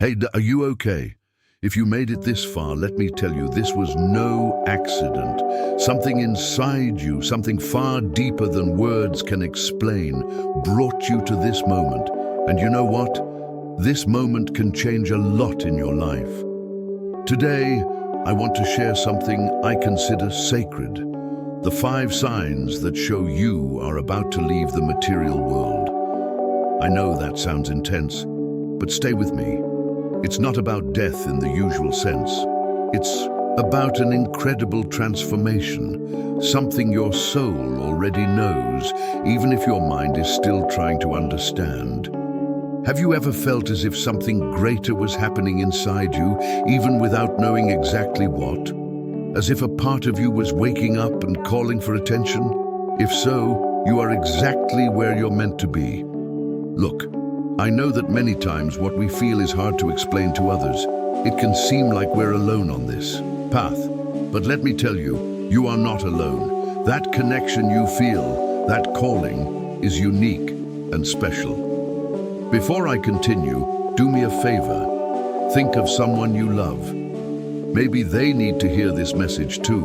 Are you okay? If you made it this far, let me tell you, this was no accident. Something inside you, something far deeper than words can explain, brought you to this moment. And you know what? This moment can change a lot in your life. Today, I want to share something I consider sacred. The 5 signs that show you are about to leave the material world. I know that sounds intense, but stay with me. It's not about death in the usual sense. It's about an incredible transformation, something your soul already knows, even if your mind is still trying to understand. Have you ever felt as if something greater was happening inside you, even without knowing exactly what? As if a part of you was waking up and calling for attention? If so, you are exactly where you're meant to be. Look, I know that many times what we feel is hard to explain to others. It can seem like we're alone on this path. But let me tell you, you are not alone. That connection you feel, that calling, is unique and special. Before I continue, do me a favor. Think of someone you love. Maybe they need to hear this message too.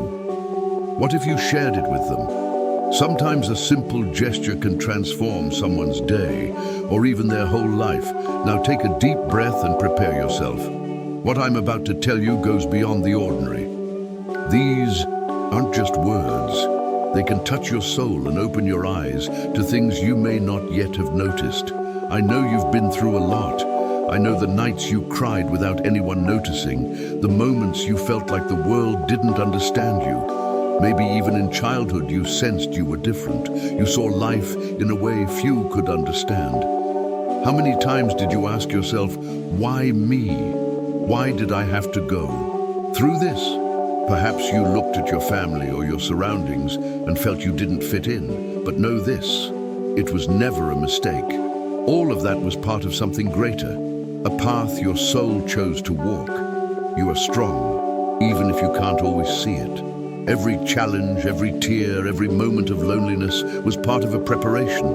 What if you shared it with them? Sometimes a simple gesture can transform someone's day, or even their whole life. Now take a deep breath and prepare yourself. What I'm about to tell you goes beyond the ordinary. These aren't just words. They can touch your soul and open your eyes to things you may not yet have noticed. I know you've been through a lot. I know the nights you cried without anyone noticing, the moments you felt like the world didn't understand you. Maybe even in childhood you sensed you were different. You saw life in a way few could understand. How many times did you ask yourself, why me? Why did I have to go through this? Perhaps you looked at your family or your surroundings and felt you didn't fit in. But know this, it was never a mistake. All of that was part of something greater, a path your soul chose to walk. You are strong, even if you can't always see it. Every challenge, every tear, every moment of loneliness was part of a preparation,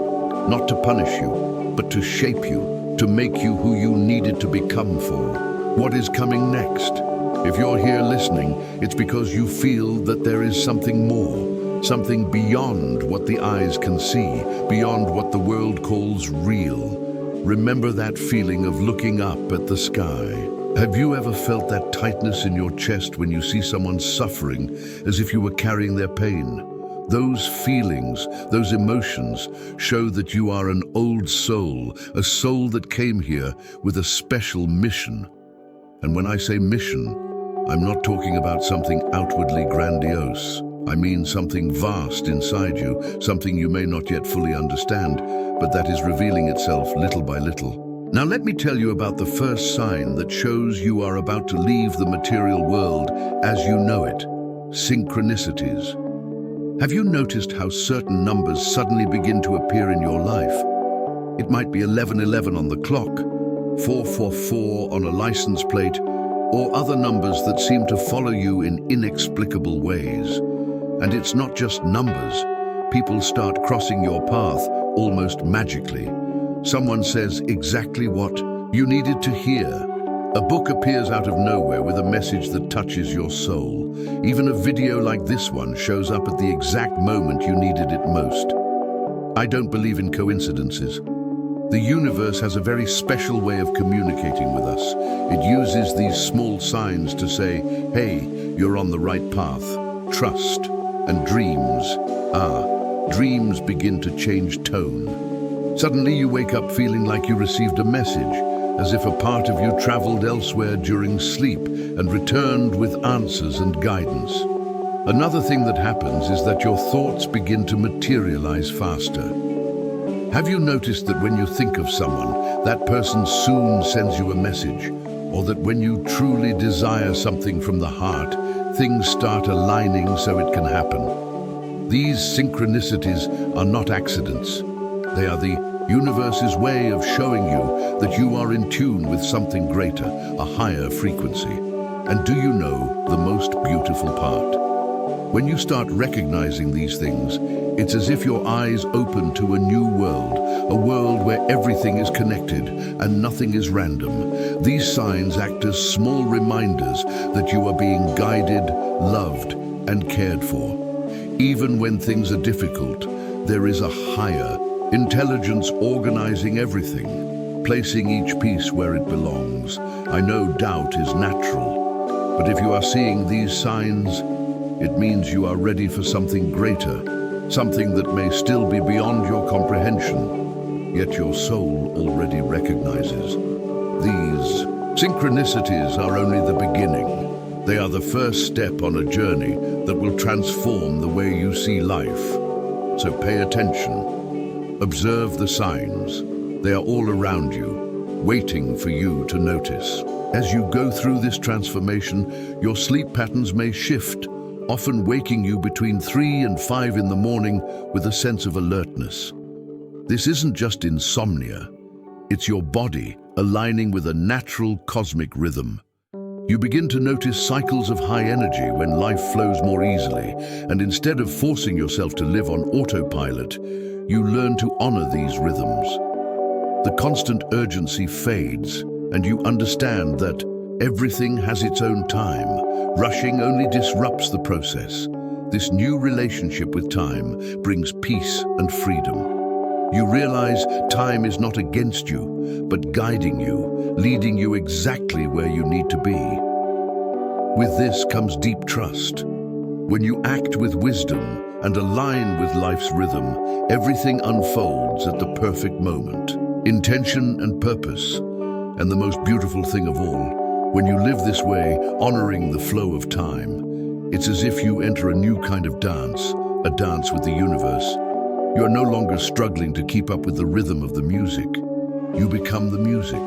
not to punish you, but to shape you, to make you who you needed to become for. What is coming next? If you're here listening, it's because you feel that there is something more, something beyond what the eyes can see, beyond what the world calls real. Remember that feeling of looking up at the sky. Have you ever felt that tightness in your chest when you see someone suffering, as if you were carrying their pain? Those feelings, those emotions, show that you are an old soul, a soul that came here with a special mission. And when I say mission, I'm not talking about something outwardly grandiose. I mean something vast inside you, something you may not yet fully understand, but that is revealing itself little by little. Now let me tell you about the first sign that shows you are about to leave the material world as you know it: synchronicities. Have you noticed how certain numbers suddenly begin to appear in your life? It might be 1111 on the clock, 444 on a license plate, or other numbers that seem to follow you in inexplicable ways. And it's not just numbers. People start crossing your path almost magically. Someone says exactly what you needed to hear. A book appears out of nowhere with a message that touches your soul. Even a video like this one shows up at the exact moment you needed it most. I don't believe in coincidences. The universe has a very special way of communicating with us. It uses these small signs to say, hey, you're on the right path. Trust. And dreams begin to change tone. Suddenly you wake up feeling like you received a message, as if a part of you traveled elsewhere during sleep and returned with answers and guidance. Another thing that happens is that your thoughts begin to materialize faster. Have you noticed that when you think of someone, that person soon sends you a message? Or that when you truly desire something from the heart, things start aligning so it can happen? These synchronicities are not accidents. They are the universe's way of showing you that you are in tune with something greater, a higher frequency. And do you know the most beautiful part? When you start recognizing these things, It's as if your eyes open to a new world, a world where everything is connected and nothing is random. These signs act as small reminders that you are being guided, loved, and cared for. Even when things are difficult, there is a higher intelligence organizing everything, placing each piece where it belongs. I know doubt is natural, but if you are seeing these signs, it means you are ready for something greater, something that may still be beyond your comprehension, yet your soul already recognizes. These synchronicities are only the beginning. They are the first step on a journey that will transform the way you see life. So pay attention. Observe the signs. They are all around you, waiting for you to notice. As you go through this transformation, your sleep patterns may shift, often waking you between 3 and 5 in the morning with a sense of alertness. This isn't just insomnia. It's your body aligning with a natural cosmic rhythm. You begin to notice cycles of high energy when life flows more easily, and instead of forcing yourself to live on autopilot, you learn to honor these rhythms. The constant urgency fades, and you understand that everything has its own time. Rushing only disrupts the process. This new relationship with time brings peace and freedom. You realize time is not against you, but guiding you, leading you exactly where you need to be. With this comes deep trust. When you act with wisdom and align with life's rhythm, everything unfolds at the perfect moment. Intention and purpose. And the most beautiful thing of all, when you live this way, honoring the flow of time, it's as if you enter a new kind of dance, a dance with the universe. You are no longer struggling to keep up with the rhythm of the music. You become the music.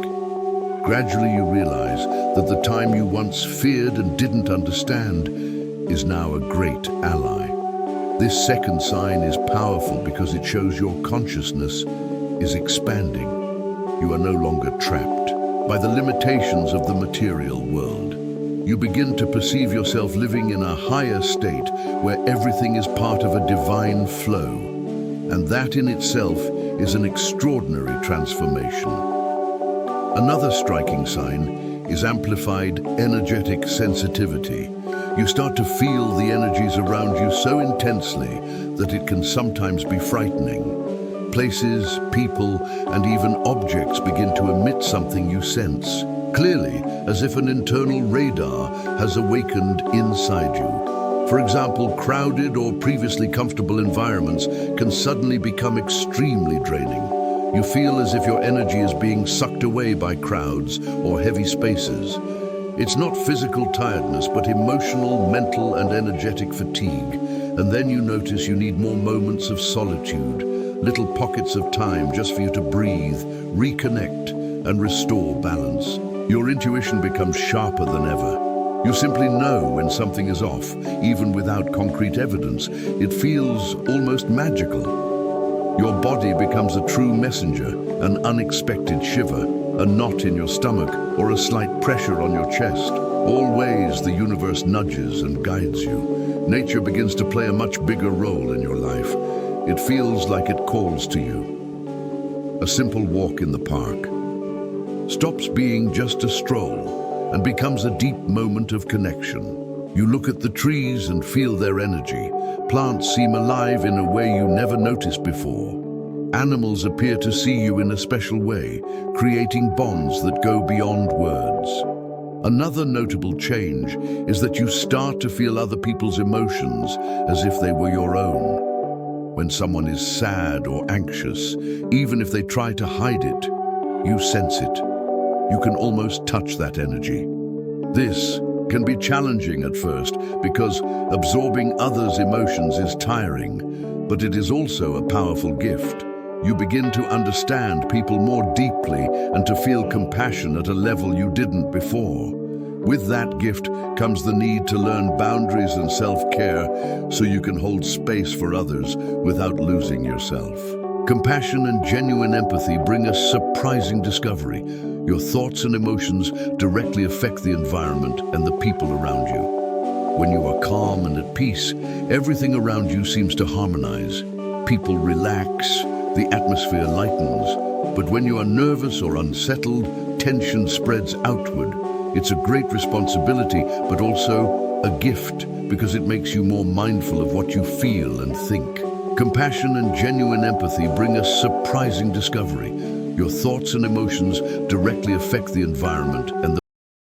Gradually you realize that the time you once feared and didn't understand is now a great ally. This second sign is powerful because it shows your consciousness is expanding. You are no longer trapped by the limitations of the material world. You begin to perceive yourself living in a higher state where everything is part of a divine flow. And that in itself is an extraordinary transformation. Another striking sign is amplified energetic sensitivity. You start to feel the energies around you so intensely that it can sometimes be frightening. Places, people, and even objects begin to emit something you sense, clearly as if an internal radar has awakened inside you. For example, crowded or previously comfortable environments can suddenly become extremely draining. You feel as if your energy is being sucked away by crowds or heavy spaces. It's not physical tiredness, but emotional, mental, and energetic fatigue. And then you notice you need more moments of solitude, little pockets of time just for you to breathe, reconnect, and restore balance. Your intuition becomes sharper than ever. You simply know when something is off, even without concrete evidence. It feels almost magical. Your body becomes a true messenger, an unexpected shiver, a knot in your stomach, or a slight pressure on your chest. Always the universe nudges and guides you. Nature begins to play a much bigger role in your life. It feels like it calls to you. A simple walk in the park stops being just a stroll and becomes a deep moment of connection. You look at the trees and feel their energy. Plants seem alive in a way you never noticed before. Animals appear to see you in a special way, creating bonds that go beyond words. Another notable change is that you start to feel other people's emotions as if they were your own. When someone is sad or anxious, even if they try to hide it, you sense it. You can almost touch that energy. This can be challenging at first because absorbing others' emotions is tiring, but it is also a powerful gift. You begin to understand people more deeply and to feel compassion at a level you didn't before. With that gift comes the need to learn boundaries and self-care so you can hold space for others without losing yourself. Compassion and genuine empathy bring a surprising discovery. Your thoughts and emotions directly affect the environment and the people around you. When you are calm and at peace, everything around you seems to harmonize. People relax, the atmosphere lightens. But when you are nervous or unsettled, tension spreads outward. It's a great responsibility, but also a gift, because it makes you more mindful of what you feel and think. Compassion and genuine empathy bring us surprising discovery. Your thoughts and emotions directly affect the environment and the